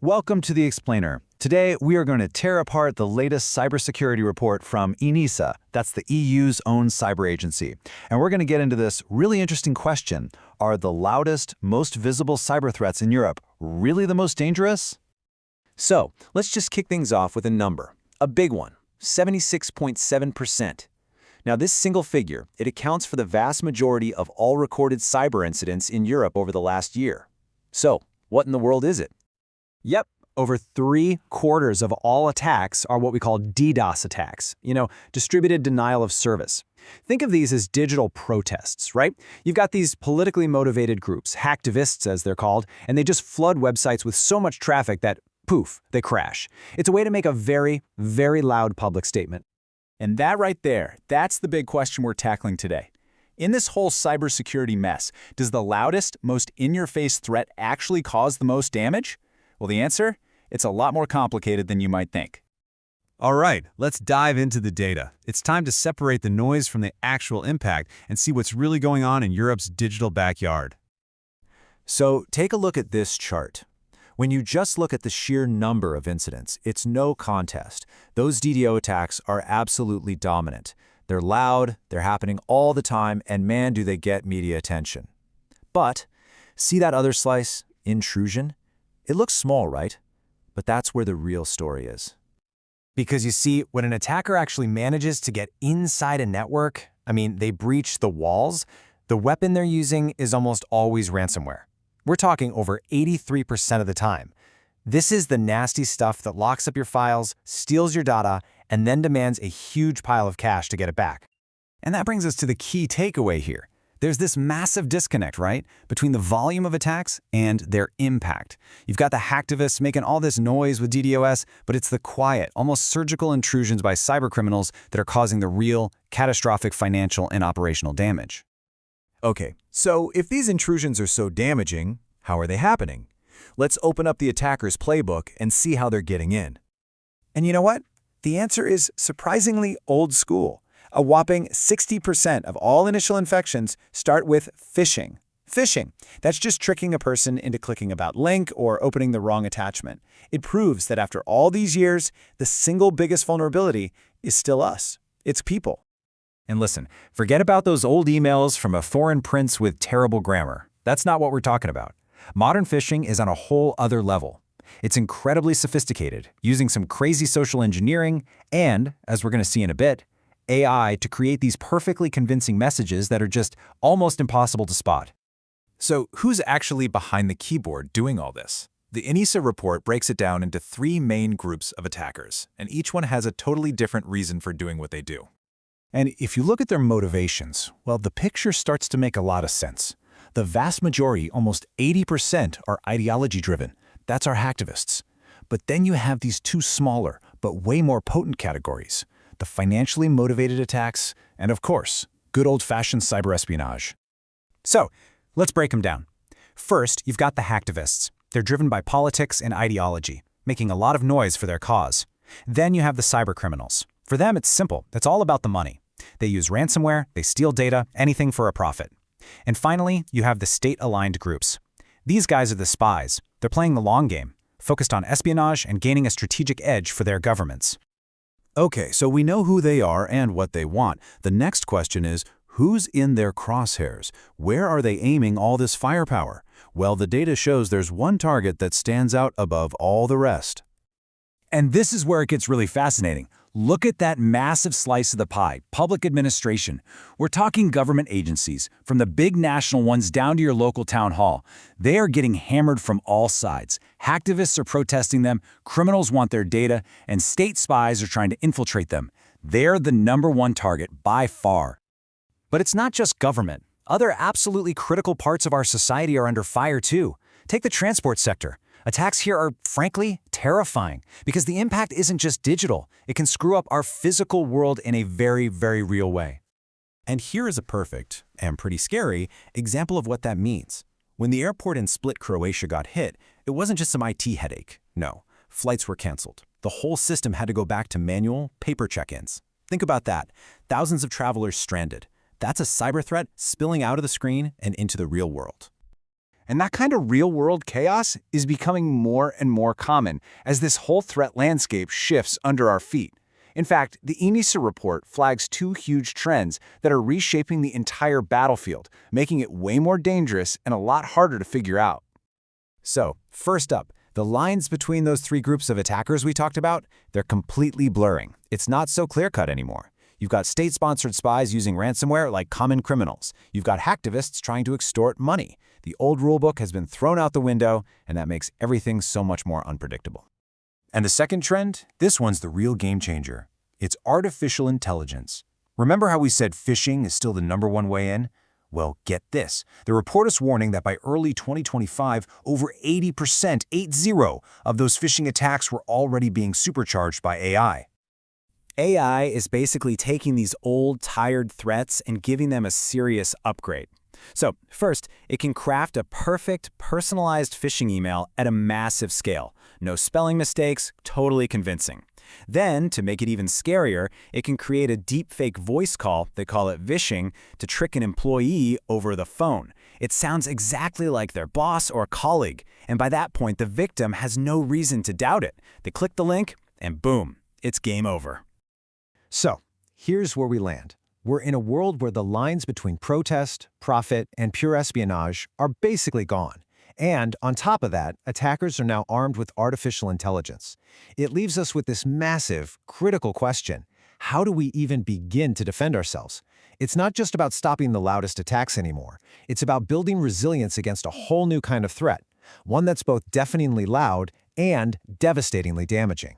Welcome to The Explainer. Today, we are going to tear apart the latest cybersecurity report from ENISA, that's the EU's own cyber agency. And we're going to get into this really interesting question. Are the loudest, most visible cyber threats in Europe really the most dangerous? So, let's just kick things off with a number. A big one, 76.7%. Now, this single figure, it accounts for the vast majority of all recorded cyber incidents in Europe over the last year. So, what in the world is it? Yep, over 3/4 of all attacks are what we call DDoS attacks, distributed denial of service. Think of these as digital protests, right? You've got these politically motivated groups, hacktivists as they're called, and they just flood websites with so much traffic that, poof, they crash. It's a way to make a very, very loud public statement. And that right there, that's the big question we're tackling today. In this whole cybersecurity mess, does the loudest, most in-your-face threat actually cause the most damage? Well, the answer? It's a lot more complicated than you might think. All right, let's dive into the data. It's time to separate the noise from the actual impact and see what's really going on in Europe's digital backyard. So, take a look at this chart. When you just look at the sheer number of incidents, it's no contest. Those DDoS attacks are absolutely dominant. They're loud, they're happening all the time, and man, do they get media attention. But, see that other slice, intrusion? It looks small, right? But that's where the real story is. Because you see, when an attacker actually manages to get inside a network, they breach the walls, the weapon they're using is almost always ransomware. We're talking over 83% of the time. This is the nasty stuff that locks up your files, steals your data, and then demands a huge pile of cash to get it back. And that brings us to the key takeaway here. There's this massive disconnect, right, between the volume of attacks and their impact. You've got the hacktivists making all this noise with DDoS, but it's the quiet, almost surgical intrusions by cybercriminals that are causing the real, catastrophic financial and operational damage. Okay, so if these intrusions are so damaging, how are they happening? Let's open up the attacker's playbook and see how they're getting in. And you know what? The answer is surprisingly old school. A whopping 60% of all initial infections start with phishing. Phishing, that's just tricking a person into clicking about link or opening the wrong attachment. It proves that after all these years, the single biggest vulnerability is still us. It's people. And listen, forget about those old emails from a foreign prince with terrible grammar. That's not what we're talking about. Modern phishing is on a whole other level. It's incredibly sophisticated, using some crazy social engineering and, as we're going to see in a bit, AI to create these perfectly convincing messages that are just almost impossible to spot. So, who's actually behind the keyboard doing all this? The ENISA report breaks it down into 3 main groups of attackers, and each one has a totally different reason for doing what they do. And if you look at their motivations, well, the picture starts to make a lot of sense. The vast majority, almost 80%, are ideology-driven. That's our hacktivists. But then you have these 2 smaller, but way more potent categories. The financially motivated attacks, and of course, good old-fashioned cyber espionage. So, let's break them down. First, you've got the hacktivists. They're driven by politics and ideology, making a lot of noise for their cause. Then you have the cybercriminals. For them, it's simple. It's all about the money. They use ransomware, they steal data, anything for a profit. And finally, you have the state-aligned groups. These guys are the spies. They're playing the long game, focused on espionage and gaining a strategic edge for their governments. Okay, so we know who they are and what they want. The next question is, who's in their crosshairs? Where are they aiming all this firepower? Well, the data shows there's one target that stands out above all the rest. And this is where it gets really fascinating. Look at that massive slice of the pie, public administration. We're talking government agencies, from the big national ones down to your local town hall. They are getting hammered from all sides. Hacktivists are protesting them, criminals want their data, and state spies are trying to infiltrate them. They're the #1 target by far. But it's not just government. Other absolutely critical parts of our society are under fire too. Take the transport sector. Attacks here are, frankly, terrifying because the impact isn't just digital. It can screw up our physical world in a very, very real way. And here is a perfect, and pretty scary, example of what that means. When the airport in Split, Croatia got hit, it wasn't just some IT headache. No, flights were canceled. The whole system had to go back to manual, paper check-ins. Think about that. Thousands of travelers stranded. That's a cyber threat spilling out of the screen and into the real world. And that kind of real-world chaos is becoming more and more common as this whole threat landscape shifts under our feet. In fact, the ENISA report flags two huge trends that are reshaping the entire battlefield, making it way more dangerous and a lot harder to figure out. So, first up, the lines between those three groups of attackers we talked about, they're completely blurring. It's not so clear-cut anymore. You've got state-sponsored spies using ransomware like common criminals. You've got hacktivists trying to extort money. The old rulebook has been thrown out the window, and that makes everything so much more unpredictable. And the second trend? This one's the real game changer. It's artificial intelligence. Remember how we said phishing is still the #1 way in? Well, get this. The report is warning that by early 2025, over 80%, 80, of those phishing attacks were already being supercharged by AI. AI is basically taking these old, tired threats and giving them a serious upgrade. So, first, it can craft a perfect, personalized phishing email at a massive scale. No spelling mistakes, totally convincing. Then, to make it even scarier, it can create a deepfake voice call, they call it vishing, to trick an employee over the phone. It sounds exactly like their boss or colleague, and by that point, the victim has no reason to doubt it. They click the link, and boom, it's game over. So, here's where we land. We're in a world where the lines between protest, profit, and pure espionage are basically gone. And on top of that, attackers are now armed with artificial intelligence. It leaves us with this massive, critical question. How do we even begin to defend ourselves? It's not just about stopping the loudest attacks anymore. It's about building resilience against a whole new kind of threat, one that's both deafeningly loud and devastatingly damaging.